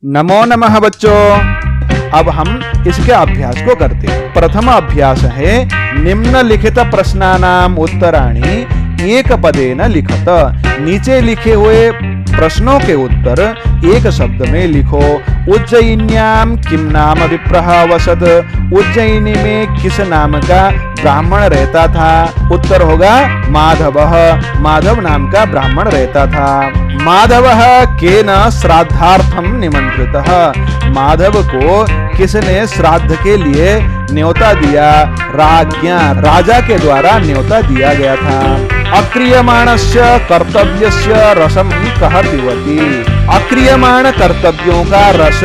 नमो नमः बच्चों। अब हम इसके अभ्यास को करते हैं। प्रथम अभ्यास है निम्नलिखित प्रश्नानाम उत्तराणि एक पदेन लिखत। नीचे लिखे हुए प्रश्नों के उत्तर एक शब्द में लिखो। उज्जयिन्याम किम नाम विप्रः वसत। उज्जयिनी में किस नाम का ब्राह्मण रहता था? उत्तर होगा माधवः। माधव नाम का ब्राह्मण रहता था। माधवः केन श्राद्धार्थम निमंत्रितः। माधव को किसने श्राद्ध के लिए न्योता दिया? राज्ञा, राजा के द्वारा न्योता दिया गया था। अक्रियमाणस्य कर्तव्यस्य रसम कः पिबति। अक्रियमाण कर्तव्यों का रस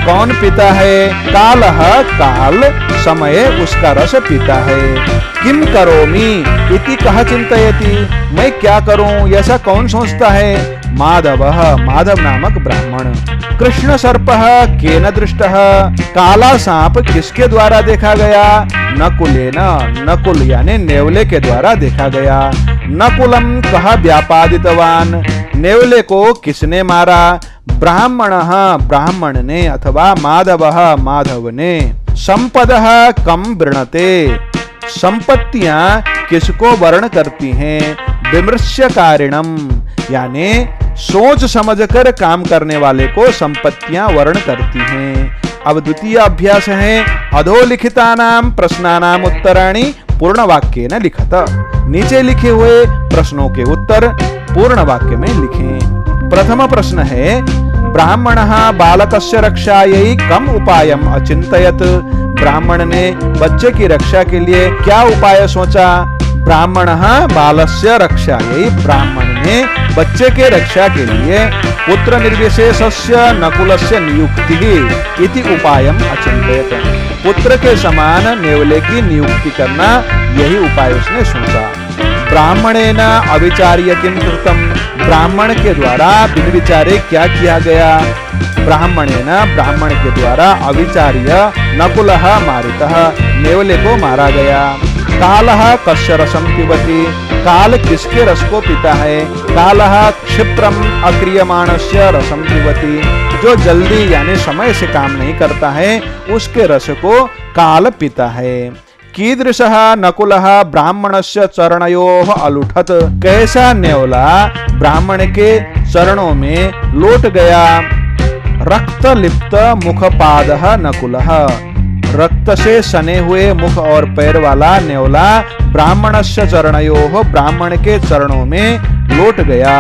कौन पीता है? कालः, काल समय उसका रस पीता है। किम करोमि इति कः चिंतयति। मैं क्या करूं ऐसा कौन सोचता है? माधवः, माधव नामक ब्राह्मण। कृष्ण सर्पः केन दृष्टः। काला सांप किसके द्वारा देखा गया? नकुलेन, नकुल यानी नेवले के द्वारा देखा गया। नकुलम कः व्यापादितवान। नेवले को किसने मारा? ब्राह्मणः, ब्राह्मण ने अथवा माधवः, माधव ने। संपदः कम वृणते। संपत्तियां किसको वर्ण करती हैं? विमृश्यकारिणम यानी सोच समझकर काम करने वाले को संपत्तियां वर्ण करती हैं। अब द्वितीय अभ्यास है अधोलिखितानाम प्रश्नानाम उत्तराणि पूर्ण वाक्येन लिखत। नीचे लिखे हुए प्रश्नों के उत्तर पूर्ण वाक्य में लिखें। प्रथम प्रश्न है ब्राह्मणः बालकस्य रक्षायै कम उपायम अचिंतयत। ब्राह्मण ने बच्चे की रक्षा के लिए क्या उपाय सोचा? ब्राह्मणः बालस्य रक्षायै। ब्राह्मण ने बच्चे के रक्षा के लिए पुत्र निर्विशेषस्य नकुलस्य नियुक्तिः इति उपायम अचिंतयत। पुत्र के समान नेवले की नियुक्ति करना यही उपाय उसने सोचा। ब्राह्मणेन अविचार्य किम कृतम। ब्राह्मण के द्वारा बिन विचारे क्या किया गया? ब्राह्मणेन, ब्राह्मण के द्वारा अविचार्य नकुलः मारितः, नेवले को मारा गया। कालः कस्य रसम पिबति। काल किसके रस को पीता है? कालः क्षिप्रम अक्रियमाणस्य रसम पिबति। जो जल्दी यानी समय से काम नहीं करता है उसके रस को काल पीता है। कीदृशः नकुलः ब्राह्मणस्य चरणयोः अलुठत। कैसा नेवला ब्राह्मण के चरणों में लौट गया? रक्त लिप्त मुखपादः नकुलः। रक्त से सने हुए मुख और पैर वाला नेवला ब्राह्मणस्य चरणयोः, ब्राह्मण के चरणों में लौट गया।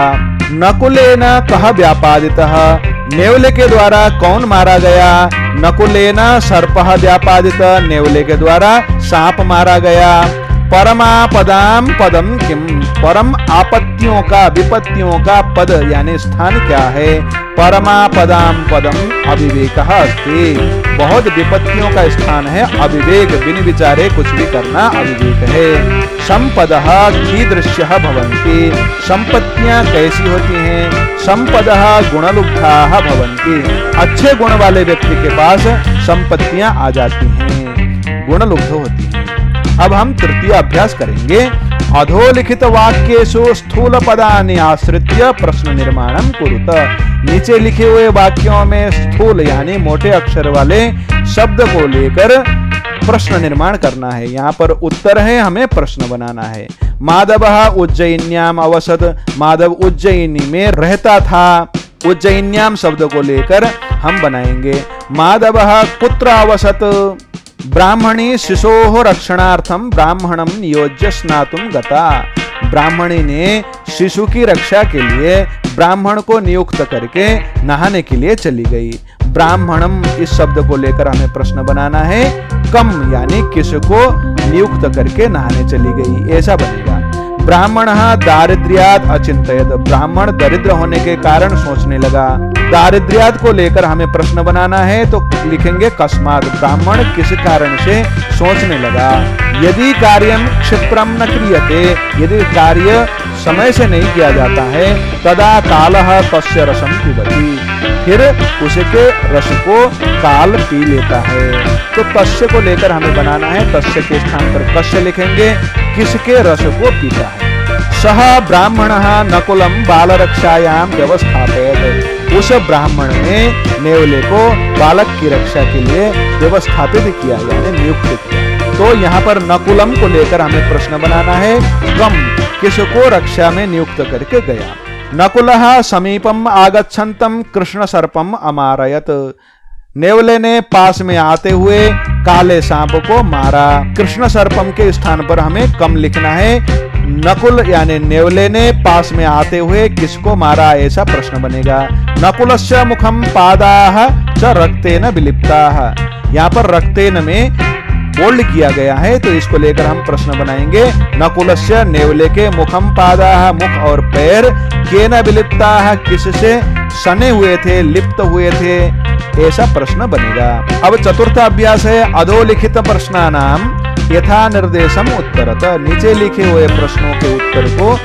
नकुलेन कः व्यापादितः। नेवले के द्वारा कौन मारा गया? नकुलेन सर्पः व्यापादित। नेवले के द्वारा सांप मारा गया। परमापदाम पदम किम। परम आपत्तियों का, विपत्तियों का पद यानी स्थान क्या है? परमापदाम पदम अविवेकः अस्ति। बहुत विपत्तियों का स्थान है अविवेक, बिन विचारे कुछ भी करना अविवेक है। संपदः कीदृश्यः भवन्ति। संपत्तियां कैसी होती हैं? संपदः गुणलुब्धाः भवन्ति। अच्छे गुण वाले व्यक्ति के पास संपत्तियां आ जाती हैं, गुणलुब्ध होती हैं। अब हम तृतीय अभ्यास करेंगे। अधोलिखित वाक्येषु स्थूल पदानि आश्रित्य प्रश्न निर्माणम कुरुत। नीचे लिखे हुए वाक्यों में स्थूल यानी मोटे अक्षर वाले शब्द को लेकर प्रश्न निर्माण करना है। यहाँ पर उत्तर है, हमें प्रश्न बनाना है। माधवः उज्जयिन्याम अवसत। माधव उज्जयिनी में रहता था। उज्जयिन्याम शब्द को लेकर हम बनाएंगे। माधवः कुत्र अवसत। ब्राह्मणी शिशोः रक्षणार्थम ब्राह्मणम नियोज्य स्नातुम गता। ब्राह्मणी ने शिशु की रक्षा के लिए ब्राह्मण को नियुक्त करके नहाने के लिए चली गई। ब्राह्मणम इस शब्द को लेकर हमें प्रश्न बनाना है। कम यानी किसको नियुक्त करके नहाने चली गई, ऐसा बनेगा। ब्राह्मणः दारिद्र्यात् अचिंतयत। ब्राह्मण दरिद्र होने के कारण सोचने लगा। दारिद्र्यात् को लेकर हमें प्रश्न बनाना है तो लिखेंगे कस्मात्। ब्राह्मण किस कारण से सोचने लगा। यदि कार्यम क्षिप्रम न क्रियते। यदि कार्य समय से नहीं किया जाता है तदा कालः तस्य रसम पिबति। फिर उसके रस को काल पी लेता है। तो तस्य को लेकर हमें बनाना है। तस्य के स्थान पर कस्य लिखेंगे, किसके रस को पीता है। सह ब्राह्मणः नकुलम बालरक्षायाम व्यवस्थापयत। उस ब्राह्मण ने नेवले को बालक की रक्षा के लिए व्यवस्थापित किया, यानी नियुक्त किया। तो यहाँ पर नकुलम को लेकर हमें प्रश्न बनाना है, कम किसको रक्षा में नियुक्त करके गया। नकुलः समीपम आगच्छन्तम कृष्ण सर्पम अमारयत। नेवले ने पास में आते हुए काले सांप को मारा। कृष्ण सर्पम के स्थान पर हमें कम लिखना है। नकुल यानी नेवले ने पास में आते हुए किसको मारा, ऐसा प्रश्न बनेगा। नकुलस्य मुखम पादाः च रक्तेन विलिप्ताः। यहाँ पर रक्तेन में बोल्ड किया गया है, तो इसको लेकर हम प्रश्न बनाएंगे। नकुलस्य नेवले के मुखम पादाः, मुख और पैर, केन विलिप्ताः, किससे सने हुए थे, लिप्त हुए थे, ऐसा प्रश्न बनेगा। अब चतुर्थ अभ्यास है अधोलिखित प्रश्नानाम यथा निर्देशम उत्तरत। नीचे लिखे हुए प्रश्नों के उत्तर को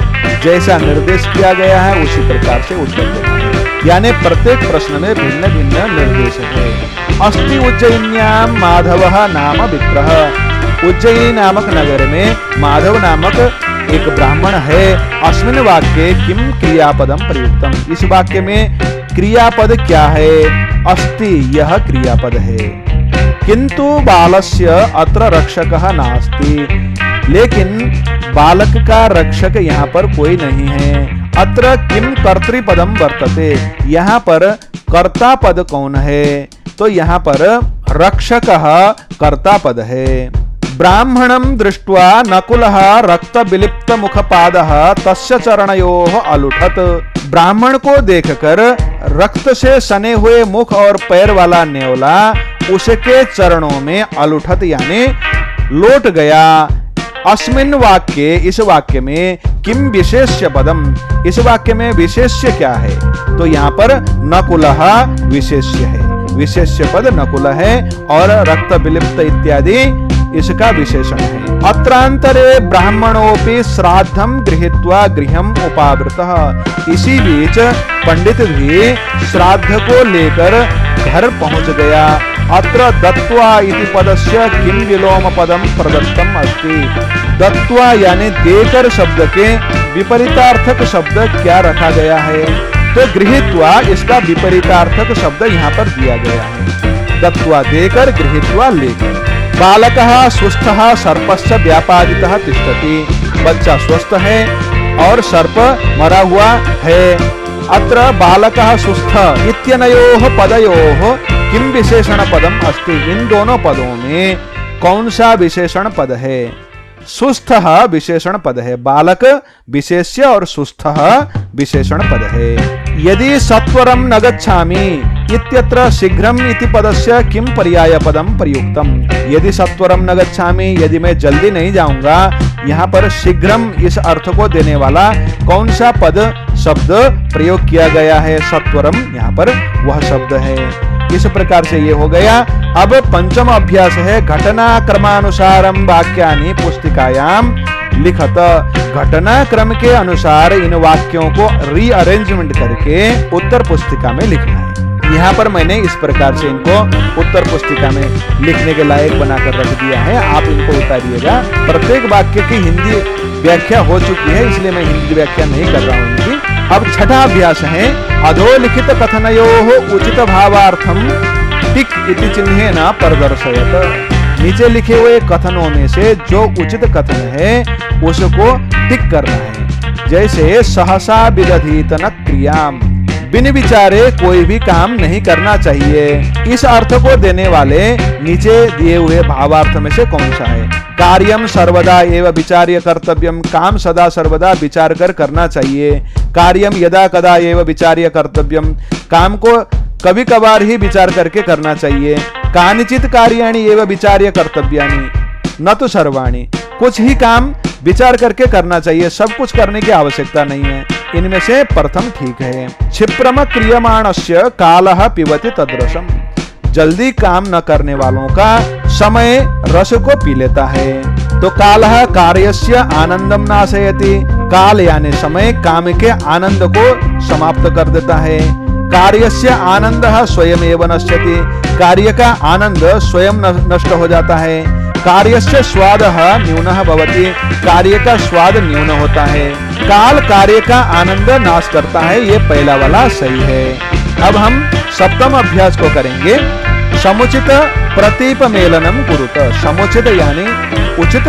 जैसा निर्देश किया गया है उसी प्रकार से उत्तर देना है, यानी प्रत्येक प्रश्न में भिन्न भिन्न निर्देश है। अस्ति उज्जयिन्याम माधवः नाम विप्रः। उज्जयिनी नामक नगर में माधव नामक एक ब्राह्मण है। अस्मिन् वाक्ये किम क्रियापदम प्रयुक्तम। इस वाक्य में क्रियापद क्या है? अस्ति, यह क्रियापद है। किंतु बालस्य अत्र रक्षकः नास्ति। लेकिन बालक का रक्षक यहाँ पर कोई नहीं है। अत्र किम कर्तृपदम वर्तते। यहाँ पर कर्ता पद कौन है? तो यहाँ पर रक्षकः कर्ता पद है। ब्राह्मणं दृष्ट्वा नकुलः रक्त विलिप्त मुखपादः तस्य चरणयोः अलुठत। ब्राह्मण को देखकर रक्त से सने हुए मुख और पैर वाला नेवला उसके चरणों में अलुठत यानी लौट गया। अस्मिन् वाक्ये, इस वाक्य में किम विशेष्य पदम। इस वाक्य में विशेष्य क्या है? तो यहाँ पर नकुलः विशेष्य है। विशेष्य पद नकुल है और रक्त विलिप्त इत्यादि इसका विशेषण है। अत्रांतरे ब्राह्मणोपि श्राद्धम गृहीत्वा गृहम उपावृतः। इसी बीच पंडित भी श्राद्ध को लेकर घर पहुंच गया। अत्र दत्त्वा इति पदस्य किम विलोम पदम प्रदत्तम अस्ति। दत्त्वा यानी देकर शब्द के विपरीतार्थक शब्द क्या रखा गया है? तो गृहीत्वा इसका विपरीतार्थक शब्द यहाँ पर दिया गया है। दत्त्वा देकर, गृहीत्वा लेकर। बालकः स्वस्थः सर्पस्य व्यापादितः तिष्ठति। बच्चा स्वस्थ है और सर्प मरा हुआ है। अत्र बालकः सुस्थ इत्यनयोः पदयोः किम विशेषण पदम अस्ति। इन दोनों पदों में कौन सा विशेषण पद है? सुस्थः विशेषण पद है। बालक विशेष्य और सुस्थः विशेषण पद है। यदि सत्वरम न गच्छामि इत्यत्र शीघ्रम इति पदस्य किम पर्याय पदम प्रयुक्तम। यदि सत्वरम न गच्छामि, यदि मैं जल्दी नहीं जाऊंगा, यहाँ पर शीघ्रम इस अर्थ को देने वाला कौन सा पद शब्द प्रयोग किया गया है? सत्वरम, यहाँ पर वह शब्द है। इस प्रकार से ये हो गया। अब पंचम अभ्यास है घटना क्रमानुसारम वाक्यानि पुस्तिकायाम लिखत। घटना क्रम के अनुसार इन वाक्यों को रीअरेंजमेंट करके उत्तर पुस्तिका में लिखना है। यहाँ पर मैंने इस प्रकार से इनको उत्तर पुस्तिका में लिखने के लायक बनाकर रख दिया है। आप इनको उतारिएगा। प्रत्येक वाक्य की हिंदी व्याख्या हो चुकी है, इसलिए मैं हिंदी व्याख्या नहीं कर रहा हूँ इनकी। अब छठा अभ्यास है अधोलिखित कथनयोः उचित भावार्थम टिक इति चिन्हेन प्रदर्शयत। नीचे लिखे हुए कथनों में से जो उचित कथन है उसको टिक करना है। जैसे सहसा विदधीत न क्रियाम। बिन विचारे कोई भी काम नहीं करना चाहिए। इस अर्थ को देने वाले नीचे दिए हुए भावार्थ में से कौन सा है? कार्यम सर्वदा एव विचार्य कर्तव्यम। काम सदा सर्वदा विचार कर करना चाहिए। कार्यम यदा कदा एव विचार्य कर्तव्यम। काम को कभी कभार ही विचार करके करना चाहिए। कानिचित कार्याणि एव विचार्य कर्तव्यानि न तो सर्वाणि। कुछ ही काम विचार करके करना चाहिए, सब कुछ करने की आवश्यकता नहीं है। इनमें से प्रथम ठीक है। क्षिप्रम क्रियमाणस्य कालः पिबति तद्रसम। जल्दी काम न करने वालों का समय रस को पी लेता है। तो कालः कार्यस्य आनंदम नाशयति। काल यानी समय काम के आनंद को समाप्त कर देता है। कार्यस्य आनंदः स्वयमेव नश्यति। कार्य का आनंद स्वयं नष्ट हो जाता है। कार्यस्य स्वादः न्यूनः भवति। कार्य का स्वाद न्यून होता है। काल कार्य का आनंद नाश करता है, ये पहला वाला सही है। अब हम सप्तम अभ्यास को करेंगे। समुचित प्रतीप मेलनम कुरुत। समुचित यानी उचित,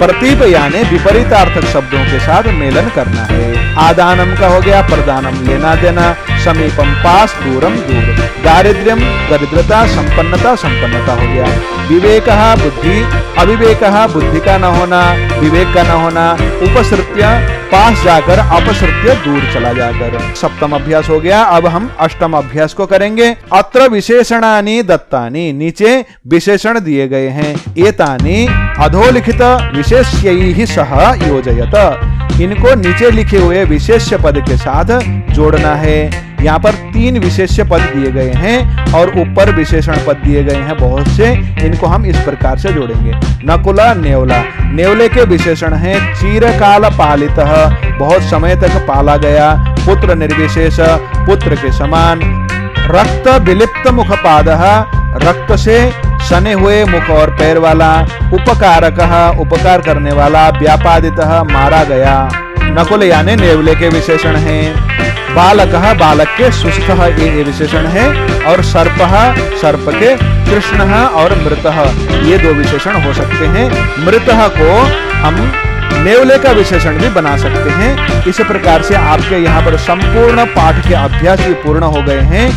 प्रतीप यानी विपरीतार्थक शब्दों के साथ मेलन करना है। आदानम का हो गया प्रदानम, लेना देना। समीपम पास, दूरम दूर। दारिद्र्यम दरिद्रता, संपन्नता संपन्नता हो गया। विवेकः बुद्धि, अविवेकः बुद्धि का न होना, विवेक का न होना। उपसृत्य पास जाकर, अपसृत्य दूर चला जाकर। सप्तम अभ्यास हो गया। अब हम अष्टम अभ्यास को करेंगे। अत्र विशेषणानि दत्तानि, नीचे विशेषण दिए गए हैं। एतानि अधोलिखित विशेष्यैः सह योजयत। इनको नीचे लिखे हुए विशेष्य पद के साथ जोड़ना है। यहाँ पर 3 विशेष्य पद दिए गए हैं और ऊपर विशेषण पद दिए गए हैं बहुत से। इनको हम इस प्रकार से जोड़ेंगे। नकुला नेवला, नेवले के विशेषण हैं चीरकाल पालितः, बहुत समय तक पाला गया। पुत्र निर्विशेष, पुत्र के समान। रक्त विलिप्त मुखपादः, रक्त से सने हुए मुख और पैर वाला। उपकारकः, उपकार करने वाला। व्यापादितः, मारा गया। नकुल यानी नेवले के विशेषण हैं। बालकः, बालक के। सुस्थः, ये विशेषण है। और सर्पः, सर्प के। कृष्णः और मृतः, ये 2 विशेषण हो सकते हैं। मृतः को हम नेवले का विशेषण भी बना सकते हैं। इस प्रकार से आपके यहाँ पर संपूर्ण पाठ के अभ्यास भी पूर्ण हो गए हैं।